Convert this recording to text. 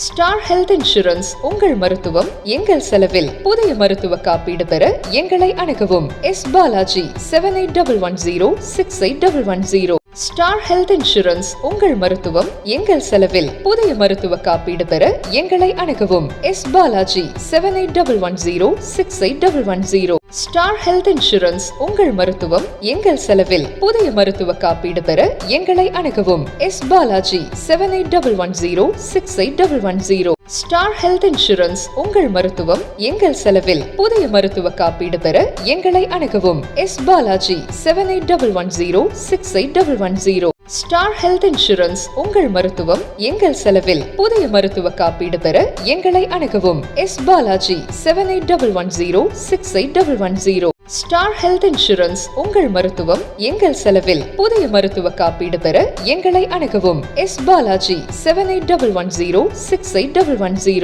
Star Health Insurance உங்கள் மருத்துவம் எங்கள் செலவில். புதிய மருத்துவ காப்பீடு பெற எங்களை அணுகவும். S Balaji 7810681110. Star Health Insurance உங்கள் மருத்துவம் எங்கள் செலவில். புதிய மருத்துவ காப்பீடு பெற எங்களை அணுகவும். S Balaji 7810681110. Star Health Insurance உங்கள் மருத்துவம் எங்கள் செலவில். புதிய மருத்துவ காப்பீடு பெற எங்களை அணுகவும். S Balaji 7810681110. Star Health Insurance உங்கள் மருத்துவம் எங்கள் செலவில். புதிய மருத்துவ காப்பீடு பெற எங்களை அணுகவும். S Balaji 7810681110. Star Health Insurance உங்கள் மருத்துவம் எங்கள் செலவில். புதிய மருத்துவ காப்பீடு பெற எங்களை அணுகவும். S Balaji 7810681110. Star Health Insurance உங்கள் மருத்துவம் எங்கள் செலவில். புதிய மருத்துவ காப்பீடு பெற எங்களை அணுகவும். எஸ் பாலாஜி 7810681110.